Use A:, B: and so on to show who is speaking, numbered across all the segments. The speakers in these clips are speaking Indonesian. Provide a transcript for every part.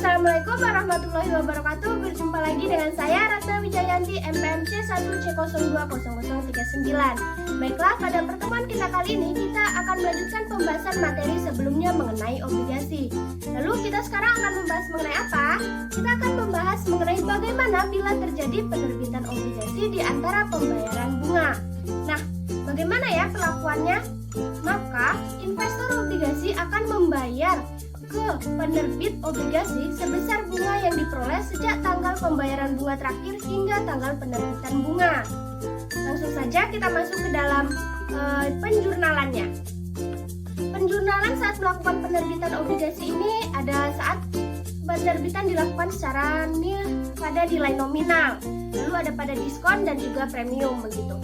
A: Assalamualaikum warahmatullahi wabarakatuh. Berjumpa lagi dengan saya Ratna Wijayanti, MPMC 1C020039. Baiklah, pada pertemuan kita kali ini kita akan melanjutkan pembahasan materi sebelumnya mengenai obligasi. Lalu kita sekarang akan membahas mengenai apa? Kita akan membahas mengenai bagaimana bila terjadi penerbitan obligasi di antara pembayaran bunga. Nah, bagaimana ya pelakuannya? Maka investor obligasi akan membayar ke penerbit obligasi sebesar bunga yang diperoleh sejak tanggal pembayaran bunga terakhir hingga tanggal penerbitan bunga. Langsung saja kita masuk ke dalam penjurnalannya. Penjurnalan saat melakukan penerbitan obligasi ini ada saat penerbitan dilakukan secara pada nilai nominal, lalu ada pada diskon dan juga premium begitu.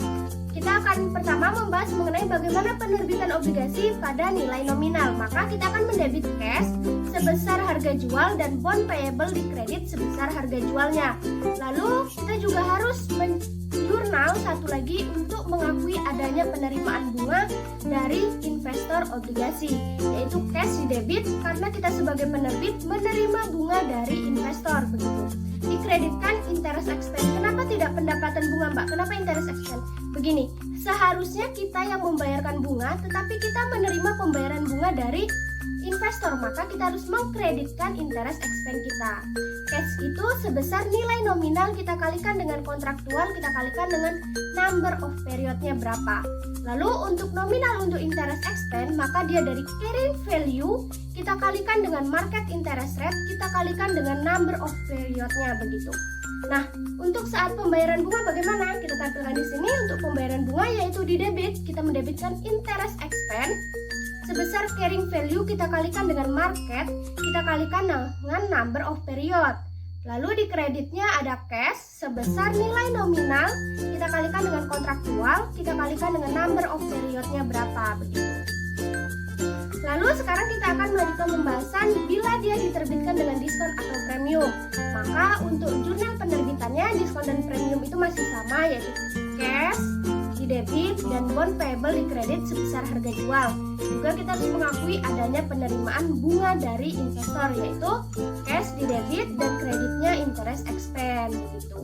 A: Kita akan pertama membahas mengenai bagaimana penerbitan obligasi pada nilai nominal. Maka kita akan mendebit cash sebesar harga jual dan bond payable di kredit sebesar harga jualnya. Lalu kita juga harus menjurnal satu lagi untuk mengakui adanya penerimaan bunga dari investor obligasi, yaitu cash di debit karena kita sebagai penerbit menerima bunga dari investor begitu. Dikreditkan interest expense. Kenapa tidak pendapatan bunga, Mbak? Kenapa interest expense? Begini, seharusnya kita yang membayarkan bunga, tetapi kita menerima pembayaran bunga dari investor, maka kita harus mengkreditkan interest expense kita. Cash itu sebesar nilai nominal kita kalikan dengan kontraktual, kita kalikan dengan number of periodnya berapa. Lalu untuk nominal untuk interest expense, maka dia dari carrying value kita kalikan dengan market interest rate, kita kalikan dengan number of periodnya begitu. Nah, untuk saat pembayaran bunga bagaimana? Kita tampilkan di sini untuk pembayaran bunga yaitu di debit, kita mendebitkan interest expense sebesar carrying value kita kalikan dengan market, kita kalikan dengan number of period. Lalu di kreditnya ada cash sebesar nilai nominal, kita kalikan dengan kontraktual, kita kalikan dengan number of periodnya berapa begitu. Lalu sekarang kita akan melanjutkan pembahasan bila dia diterbitkan dengan diskon atau premium. Maka untuk jurnal penerbitannya diskon dan premium itu masih sama, yaitu cash di debit dan bond payable di kredit sebesar harga jual. Juga kita harus mengakui adanya penerimaan bunga dari investor, yaitu cash di debit dan kreditnya interest expense begitu.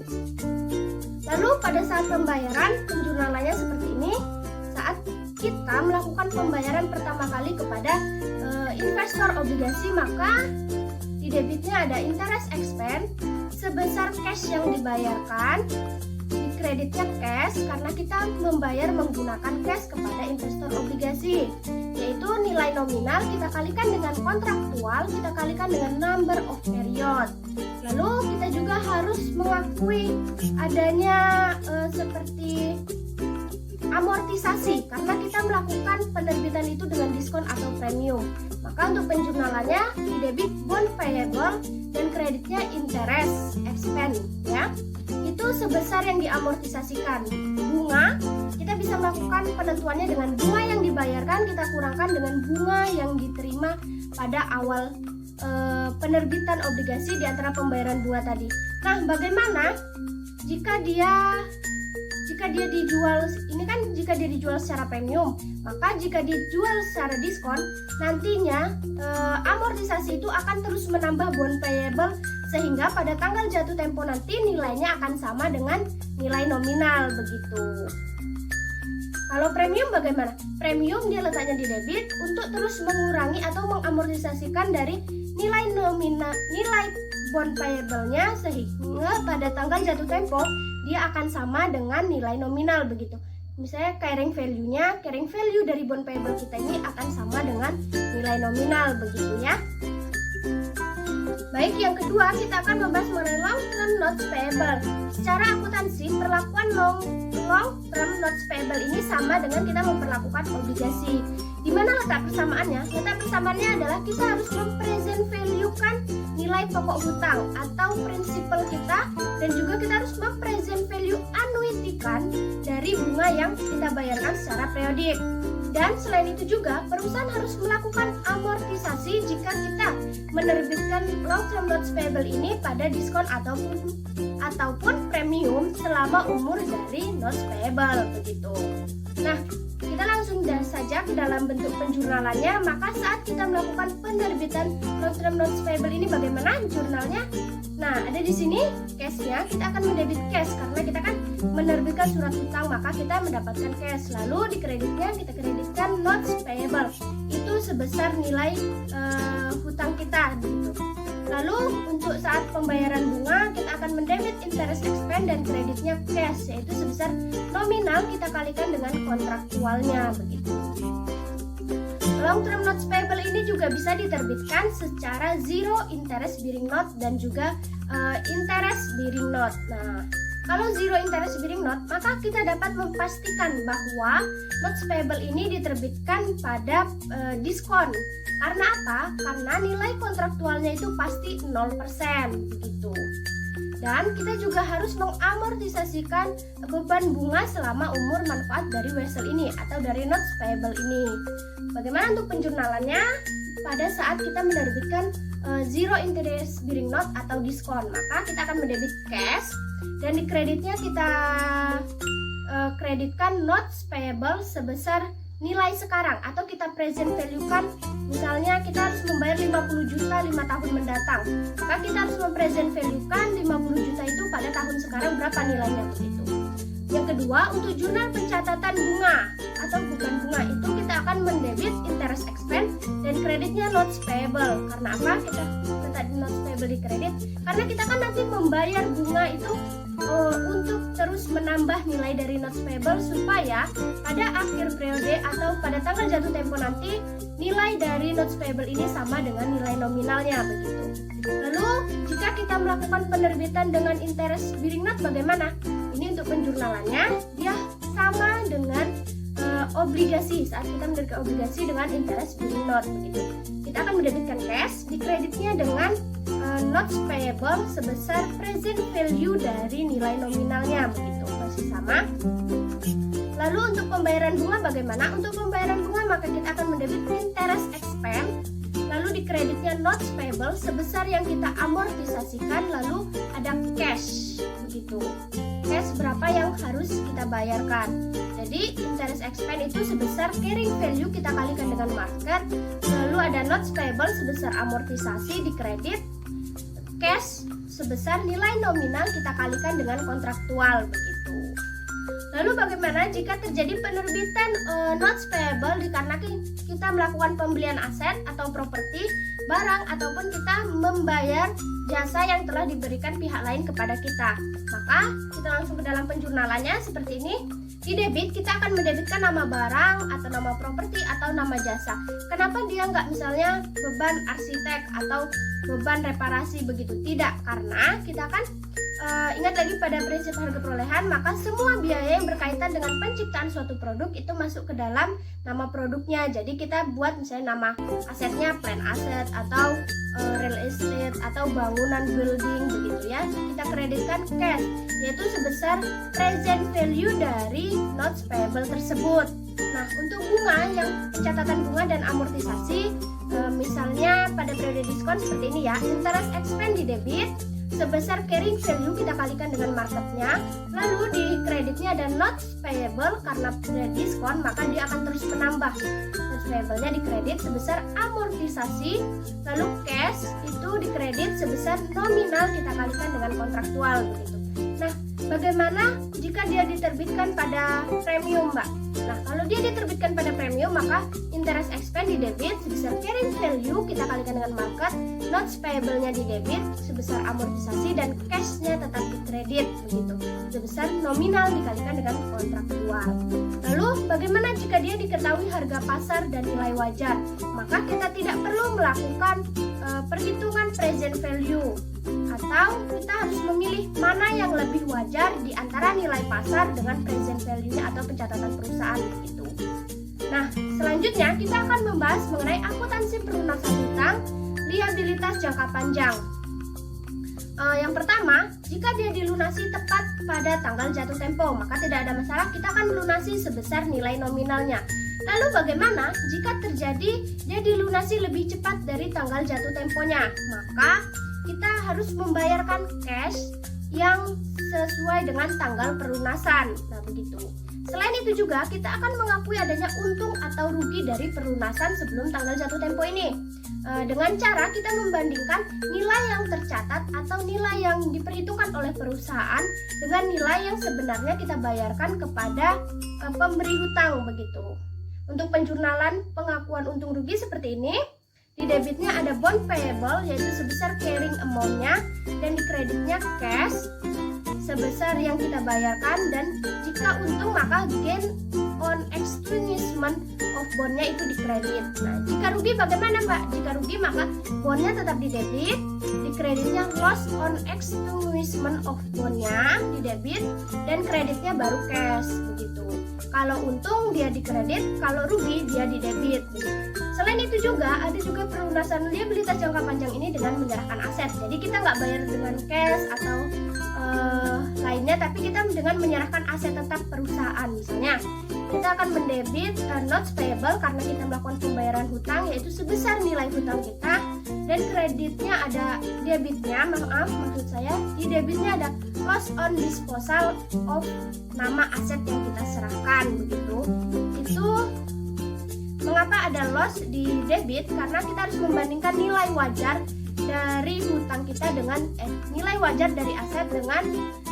A: Lalu pada saat pembayaran penjurnalannya seperti ini. Saat kita melakukan pembayaran pertama kali kepada investor obligasi, maka di debitnya ada interest expense sebesar cash yang dibayarkan, di kreditnya cash karena kita membayar menggunakan cash kepada investor obligasi, yaitu nilai nominal kita kalikan dengan kontraktual, kita kalikan dengan number of period. Lalu kita juga harus mengakui adanya seperti amortisasi karena kita melakukan penerbitan itu dengan diskon atau premium. Maka untuk penjurnalannya di debit bond payable dan kreditnya interest expense ya. Itu sebesar yang diamortisasikan. Bunga kita bisa melakukan penentuannya dengan bunga yang dibayarkan kita kurangkan dengan bunga yang diterima pada awal penerbitan obligasi di antara pembayaran bunga tadi. Nah, bagaimana jika dia dijual, ini kan jika dia dijual secara premium, maka jika dijual secara diskon, nantinya amortisasi itu akan terus menambah bond payable sehingga pada tanggal jatuh tempo nanti nilainya akan sama dengan nilai nominal begitu. Kalau premium bagaimana? Premium dia letaknya di debit untuk terus mengurangi atau mengamortisasikan dari nilai nominal, nilai bond payable-nya sehingga pada tanggal jatuh tempo dia akan sama dengan nilai nominal begitu. Misalnya carrying value dari bond payable kita ini akan sama dengan nilai nominal begitu ya. Baik, yang kedua kita akan membahas mengenai long term notes payable. Secara akuntansi perlakuan long term notes payable ini sama dengan kita memperlakukan obligasi. Di mana letak persamaannya? Letak persamaannya adalah kita harus mempresent value-kan nilai pokok hutang atau prinsipal kita, dan juga kita harus mempresent value annuity kan dari bunga yang kita bayarkan secara periodik. Dan selain itu juga perusahaan harus melakukan amortisasi jika kita menerbitkan long term notes payable ini pada diskon ataupun premium selama umur dari notes payable begitu. Nah, kita langsung saja ke dalam bentuk penjurnalannya. Maka saat kita melakukan penerbitan long-term notes payable ini, bagaimana jurnalnya? Nah, ada di sini cash-nya. Kita akan mendebit cash karena kita kan menerbitkan surat hutang, maka kita mendapatkan cash. Lalu di kreditnya kita kreditkan notes payable, itu sebesar nilai hutang kita gitu. Lalu untuk saat pembayaran bunga kita akan mendebit interest expense dan kreditnya cash, yaitu sebesar nominal kita kalikan dengan kontraktualnya begitu. Long term notes payable ini juga bisa diterbitkan secara zero interest bearing note dan juga interest bearing note. Nah, kalau zero interest bearing note, maka kita dapat memastikan bahwa notes payable ini diterbitkan pada diskon. Karena apa? Karena nilai kontraktualnya itu pasti 0% begitu. Dan kita juga harus mengamortisasikan beban bunga selama umur manfaat dari wesel ini atau dari notes payable ini. Bagaimana untuk penjurnalannya? Pada saat kita menerbitkan zero interest bearing note atau diskon, maka kita akan mendebit cash dan di kreditnya kita kreditkan notes payable sebesar nilai sekarang atau kita present value kan. Misalnya kita harus membayar 50 juta 5 tahun mendatang, maka kita harus mempresent value kan 50 juta itu pada tahun sekarang berapa nilainya begitu. Yang kedua, untuk jurnal pencatatan bunga atau beban bunga itu kita akan mendebit interest expense dan kreditnya notes payable. Karena apa? Kita tadi notes payable di kredit karena kita kan nanti membayar bunga itu untuk terus menambah nilai dari notes payable supaya pada akhir periode atau pada tanggal jatuh tempo nanti nilai dari notes payable ini sama dengan nilai nominalnya begitu. Lalu jika kita melakukan penerbitan dengan interest bearing note bagaimana? Ini untuk penjurnalannya dia sama dengan obligasi. Saat kita menerbitkan obligasi dengan interest bearing note begitu. Kita akan mendebitkan cash, di kreditnya dengan notes payable sebesar present value dari nilai nominalnya begitu, masih sama. Lalu untuk pembayaran bunga bagaimana? Untuk pembayaran bunga maka kita akan mendebit interest expense, lalu di kreditnya notes payable sebesar yang kita amortisasikan, lalu ada cash begitu. Cash berapa yang harus kita bayarkan. Jadi interest expense itu sebesar carrying value kita kalikan dengan market, lalu ada notes payable sebesar amortisasi di kredit, cash sebesar nilai nominal kita kalikan dengan kontraktual begitu. Lalu bagaimana jika terjadi penerbitan notes payable dikarenakan kita melakukan pembelian aset atau properti, barang ataupun kita membayar jasa yang telah diberikan pihak lain kepada kita. Maka kita langsung ke dalam penjurnalannya seperti ini. Di debit kita akan mendebitkan nama barang atau nama properti atau nama jasa. Kenapa dia nggak misalnya beban arsitek atau beban reparasi begitu? Tidak, karena kita kan ingat lagi pada prinsip harga perolehan, maka semua biaya yang berkaitan dengan penciptaan suatu produk itu masuk ke dalam nama produknya. Jadi kita buat misalnya nama asetnya plan aset atau real estate atau bangunan building begitu ya. Kita kreditkan cash yaitu sebesar present value dari notes payable tersebut. Nah, untuk bunga yang pencatatan bunga dan amortisasi misalnya pada periode diskon seperti ini ya, interest expense di debit sebesar carrying value kita kalikan dengan marketnya, lalu di kreditnya ada notes payable karena pada diskon maka dia akan terus menambah. Notes payable-nya di kredit sebesar amortisasi, lalu cash itu di kredit sebesar nominal kita kalikan dengan kontraktual begitu. Nah, bagaimana jika dia diterbitkan pada premium, Mbak? Nah, kalau dia diterbitkan pada premium maka interest expense di debit sebesar carrying value kita kalikan dengan market, notes payable-nya di debit sebesar amortisasi dan cash-nya tetap di kredit begitu, sebesar nominal dikalikan dengan kontraktual. Lalu bagaimana jika dia diketahui harga pasar dan nilai wajar? Maka kita tidak perlu melakukan perhitungan present value, atau kita harus memilih mana yang lebih wajar di antara nilai pasar dengan present value-nya atau pencatatan perusahaan begitu. Nah, selanjutnya kita akan membahas mengenai akuntansi pelunasan hutang liabilitas jangka panjang. Yang pertama, jika dia dilunasi tepat pada tanggal jatuh tempo, maka tidak ada masalah, kita akan melunasi sebesar nilai nominalnya. Lalu bagaimana jika terjadi dia dilunasi lebih cepat dari tanggal jatuh temponya? Maka kita harus membayarkan cash yang sesuai dengan tanggal pelunasan. Nah, begitu. Selain itu juga kita akan mengakui adanya untung atau rugi dari pelunasan sebelum tanggal jatuh tempo ini. Dengan cara kita membandingkan nilai yang tercatat atau nilai yang diperhitungkan oleh perusahaan dengan nilai yang sebenarnya kita bayarkan kepada pemberi hutang begitu. Untuk penjurnalan pengakuan untung rugi seperti ini, di debitnya ada bond payable yaitu sebesar carrying amount-nya, dan di kreditnya cash sebesar yang kita bayarkan, dan jika untung maka gain on extinguishment of bondnya itu di kredit. Nah, jika rugi bagaimana Mbak? Jika rugi maka bondnya tetap di debit, di kreditnya loss on extinguishment of bondnya di debit, dan kreditnya baru cash begitu. Kalau untung dia di kredit, kalau rugi dia di debit. Selain itu juga ada juga pelunasan liabilitas jangka panjang ini dengan menyerahkan aset. Jadi kita nggak bayar dengan cash atau lainnya, tapi kita dengan menyerahkan aset tetap perusahaan. Misalnya kita akan mendebit notes payable karena kita melakukan pembayaran hutang yaitu sebesar nilai hutang kita, dan kreditnya ada debitnya, maksud saya di debitnya ada loss on disposal of nama aset yang kita serahkan begitu. Itu mengapa ada loss di debit, karena kita harus membandingkan nilai wajar dari hutang kita dengan nilai wajar dari aset dengan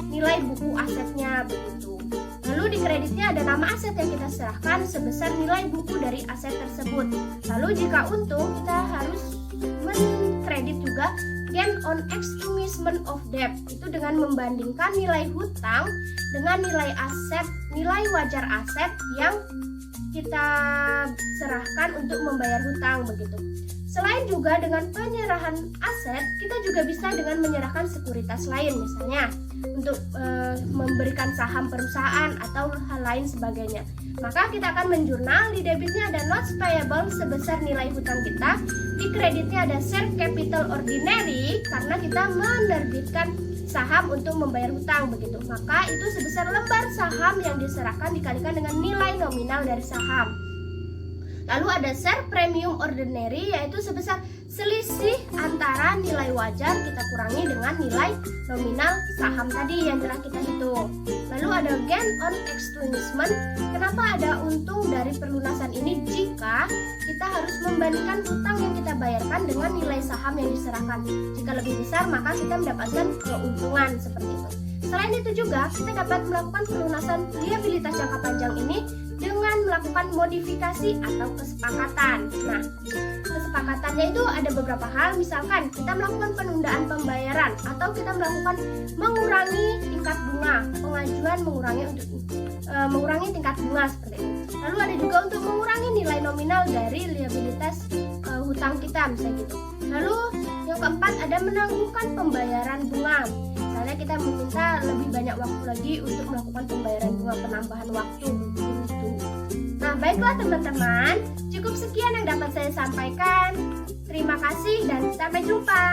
A: nilai buku asetnya begitu. Lalu di kreditnya ada nama aset yang kita serahkan sebesar nilai buku dari aset tersebut. Lalu jika untung kita harus mengkredit juga gain on extinguishment of debt, itu dengan membandingkan nilai hutang dengan nilai aset, nilai wajar aset yang kita serahkan untuk membayar hutang begitu. Selain juga dengan penyerahan aset, kita juga bisa dengan menyerahkan sekuritas lain, misalnya untuk memberikan saham perusahaan atau hal lain sebagainya. Maka kita akan menjurnal, di debitnya ada notes payable sebesar nilai hutang kita, di kreditnya ada share capital ordinary karena kita menerbitkan saham untuk membayar hutang begitu. Maka itu sebesar lembar saham yang diserahkan dikalikan dengan nilai nominal dari saham. Lalu ada share premium ordinary yaitu sebesar selisih antara nilai wajar kita kurangi dengan nilai nominal saham tadi yang telah kita hitung. Lalu ada gain on extinguishment. Kenapa ada untung dari perlunasan ini? Jika kita harus membandingkan hutang yang kita bayarkan dengan nilai saham yang diserahkan. Jika lebih besar maka kita mendapatkan keuntungan seperti itu. Selain itu juga kita dapat melakukan pelunasan liabilitas jangka panjang ini dengan melakukan modifikasi atau kesepakatan. Nah, kesepakatannya itu ada beberapa hal, misalkan kita melakukan penundaan pembayaran atau kita melakukan mengurangi tingkat bunga, pengajuan mengurangi tingkat bunga seperti itu. Lalu ada juga untuk mengurangi nilai nominal dari liabilitas hutang kita misalnya gitu. Lalu yang keempat ada menangguhkan pembayaran bunga. Misalnya kita meminta lebih banyak waktu lagi untuk melakukan pembayaran bunga, penambahan waktu begitu. Nah, baiklah teman-teman, cukup sekian yang dapat saya sampaikan. Terima kasih dan sampai jumpa.